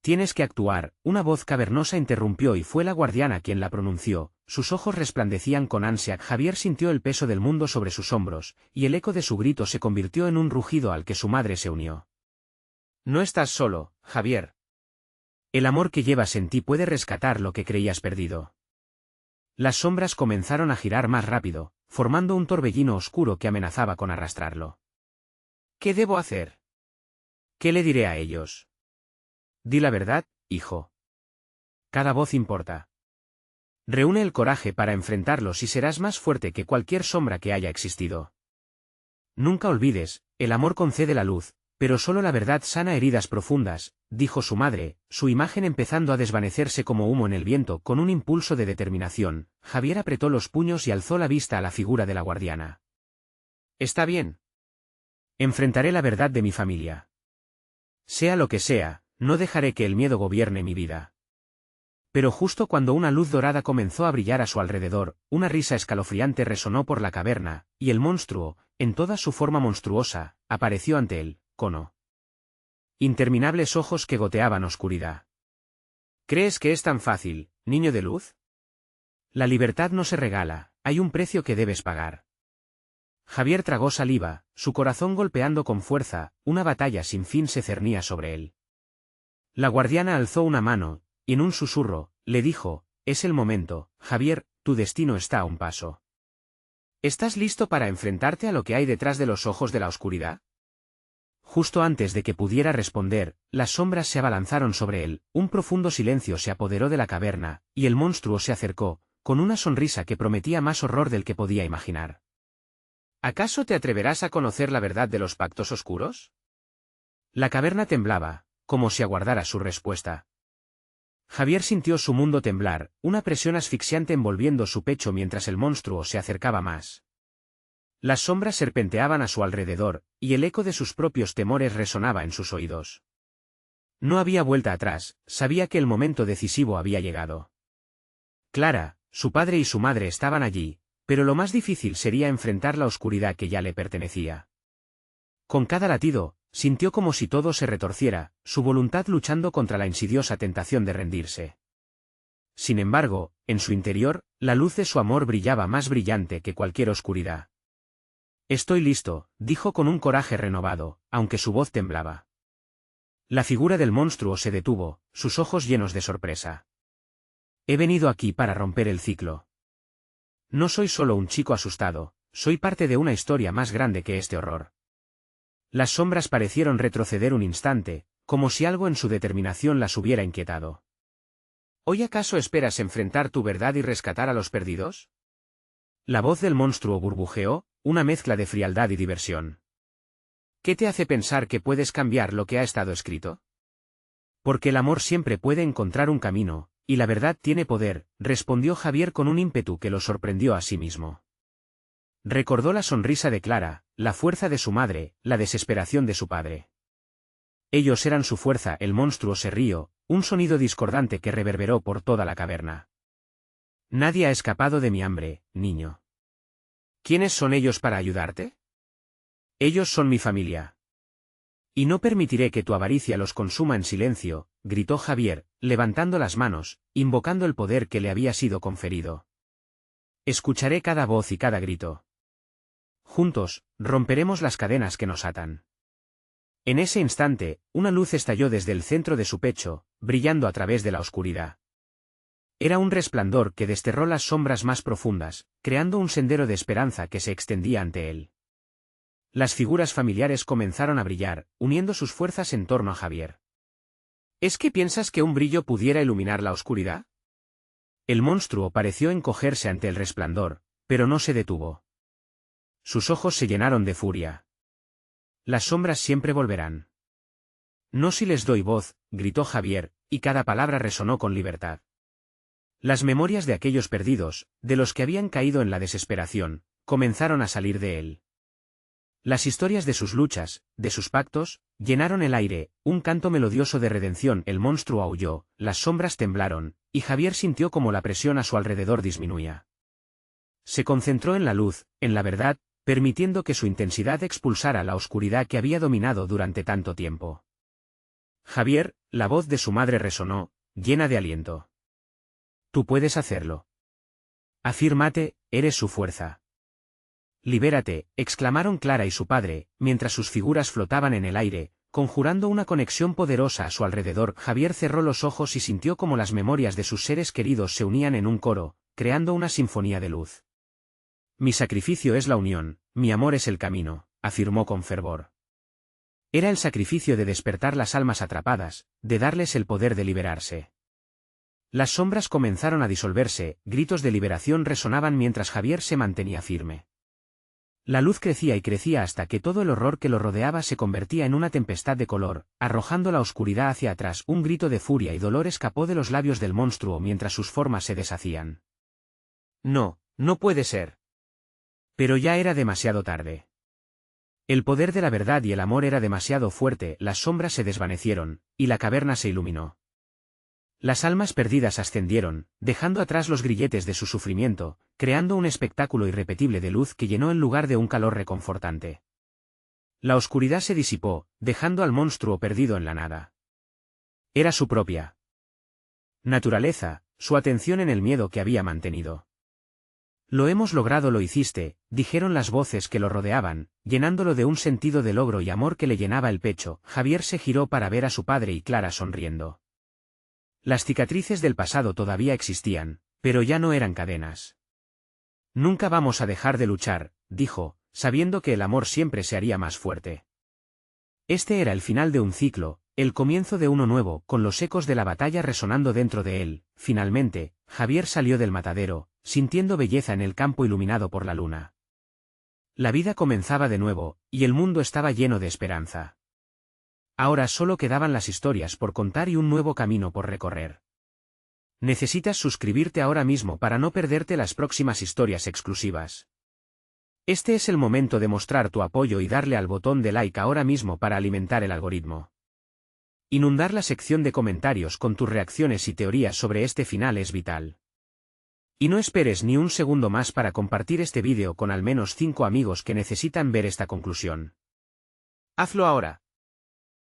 S1: Tienes que actuar, una voz cavernosa interrumpió y fue la guardiana quien la pronunció, sus ojos resplandecían con ansia. Javier sintió el peso del mundo sobre sus hombros, y el eco de su grito se convirtió en un rugido al que su madre se unió. No estás solo, Javier. El amor que llevas en ti puede rescatar lo que creías perdido. Las sombras comenzaron a girar más rápido, formando un torbellino oscuro que amenazaba con arrastrarlo. ¿Qué debo hacer? ¿Qué le diré a ellos? Di la verdad, hijo. Cada voz importa. Reúne el coraje para enfrentarlos y serás más fuerte que cualquier sombra que haya existido. Nunca olvides, el amor concede la luz, pero solo la verdad sana heridas profundas, dijo su madre, su imagen empezando a desvanecerse como humo en el viento. Con un impulso de determinación, Javier apretó los puños y alzó la vista a la figura de la guardiana. Está bien. Enfrentaré la verdad de mi familia. Sea lo que sea, no dejaré que el miedo gobierne mi vida. Pero justo cuando una luz dorada comenzó a brillar a su alrededor, una risa escalofriante resonó por la caverna, y el monstruo, en toda su forma monstruosa, apareció ante él, cono. Interminables ojos que goteaban oscuridad. ¿Crees que es tan fácil, niño de luz? La libertad no se regala, hay un precio que debes pagar. Javier tragó saliva, su corazón golpeando con fuerza, una batalla sin fin se cernía sobre él. La guardiana alzó una mano, y en un susurro, le dijo, es el momento, Javier, tu destino está a un paso. ¿Estás listo para enfrentarte a lo que hay detrás de los ojos de la oscuridad? Justo antes de que pudiera responder, las sombras se abalanzaron sobre él, un profundo silencio se apoderó de la caverna, y el monstruo se acercó, con una sonrisa que prometía más horror del que podía imaginar. ¿Acaso te atreverás a conocer la verdad de los pactos oscuros? La caverna temblaba, como si aguardara su respuesta. Javier sintió su mundo temblar, una presión asfixiante envolviendo su pecho mientras el monstruo se acercaba más. Las sombras serpenteaban a su alrededor, y el eco de sus propios temores resonaba en sus oídos. No había vuelta atrás, sabía que el momento decisivo había llegado. Clara, su padre y su madre estaban allí, pero lo más difícil sería enfrentar la oscuridad que ya le pertenecía. Con cada latido, sintió como si todo se retorciera, su voluntad luchando contra la insidiosa tentación de rendirse. Sin embargo, en su interior, la luz de su amor brillaba más brillante que cualquier oscuridad. Estoy listo, dijo con un coraje renovado, aunque su voz temblaba. La figura del monstruo se detuvo, sus ojos llenos de sorpresa. He venido aquí para romper el ciclo. No soy solo un chico asustado, soy parte de una historia más grande que este horror. Las sombras parecieron retroceder un instante, como si algo en su determinación las hubiera inquietado. ¿Hoy acaso esperas enfrentar tu verdad y rescatar a los perdidos? La voz del monstruo burbujeó, una mezcla de frialdad y diversión. ¿Qué te hace pensar que puedes cambiar lo que ha estado escrito? Porque el amor siempre puede encontrar un camino, y la verdad tiene poder, respondió Javier con un ímpetu que lo sorprendió a sí mismo. Recordó la sonrisa de Clara, la fuerza de su madre, la desesperación de su padre. Ellos eran su fuerza. El monstruo se rió, un sonido discordante que reverberó por toda la caverna. Nadie ha escapado de mi hambre, niño. ¿Quiénes son ellos para ayudarte? Ellos son mi familia. Y no permitiré que tu avaricia los consuma en silencio, gritó Javier, levantando las manos, invocando el poder que le había sido conferido. Escucharé cada voz y cada grito. Juntos, romperemos las cadenas que nos atan. En ese instante, una luz estalló desde el centro de su pecho, brillando a través de la oscuridad. Era un resplandor que desterró las sombras más profundas, creando un sendero de esperanza que se extendía ante él. Las figuras familiares comenzaron a brillar, uniendo sus fuerzas en torno a Javier. ¿Es que piensas que un brillo pudiera iluminar la oscuridad? El monstruo pareció encogerse ante el resplandor, pero no se detuvo. Sus ojos se llenaron de furia. Las sombras siempre volverán. No si les doy voz, gritó Javier, y cada palabra resonó con libertad. Las memorias de aquellos perdidos, de los que habían caído en la desesperación, comenzaron a salir de él. Las historias de sus luchas, de sus pactos, llenaron el aire, un canto melodioso de redención. El monstruo aulló, las sombras temblaron, y Javier sintió como la presión a su alrededor disminuía. Se concentró en la luz, en la verdad, permitiendo que su intensidad expulsara la oscuridad que había dominado durante tanto tiempo. Javier, la voz de su madre resonó, llena de aliento. Tú puedes hacerlo. Afírmate, eres su fuerza. Libérate, exclamaron Clara y su padre, mientras sus figuras flotaban en el aire, conjurando una conexión poderosa a su alrededor. Javier cerró los ojos y sintió como las memorias de sus seres queridos se unían en un coro, creando una sinfonía de luz. Mi sacrificio es la unión, mi amor es el camino, afirmó con fervor. Era el sacrificio de despertar las almas atrapadas, de darles el poder de liberarse. Las sombras comenzaron a disolverse, gritos de liberación resonaban mientras Javier se mantenía firme. La luz crecía y crecía hasta que todo el horror que lo rodeaba se convertía en una tempestad de color, arrojando la oscuridad hacia atrás. Un grito de furia y dolor escapó de los labios del monstruo mientras sus formas se deshacían. No, no puede ser. Pero ya era demasiado tarde. El poder de la verdad y el amor era demasiado fuerte. Las sombras se desvanecieron, y la caverna se iluminó. Las almas perdidas ascendieron, dejando atrás los grilletes de su sufrimiento, creando un espectáculo irrepetible de luz que llenó el lugar de un calor reconfortante. La oscuridad se disipó, dejando al monstruo perdido en la nada. Era su propia naturaleza, su atención en el miedo que había mantenido. Lo hemos logrado, lo hiciste, dijeron las voces que lo rodeaban, llenándolo de un sentido de logro y amor que le llenaba el pecho. Javier se giró para ver a su padre y Clara sonriendo. Las cicatrices del pasado todavía existían, pero ya no eran cadenas. Nunca vamos a dejar de luchar, dijo, sabiendo que el amor siempre se haría más fuerte. Este era el final de un ciclo, el comienzo de uno nuevo, con los ecos de la batalla resonando dentro de él. Finalmente, Javier salió del matadero, sintiendo belleza en el campo iluminado por la luna. La vida comenzaba de nuevo, y el mundo estaba lleno de esperanza. Ahora solo quedaban las historias por contar y un nuevo camino por recorrer. Necesitas suscribirte ahora mismo para no perderte las próximas historias exclusivas. Este es el momento de mostrar tu apoyo y darle al botón de like ahora mismo para alimentar el algoritmo. Inundar la sección de comentarios con tus reacciones y teorías sobre este final es vital. Y no esperes ni un segundo más para compartir este vídeo con al menos 5 amigos que necesitan ver esta conclusión. Hazlo ahora.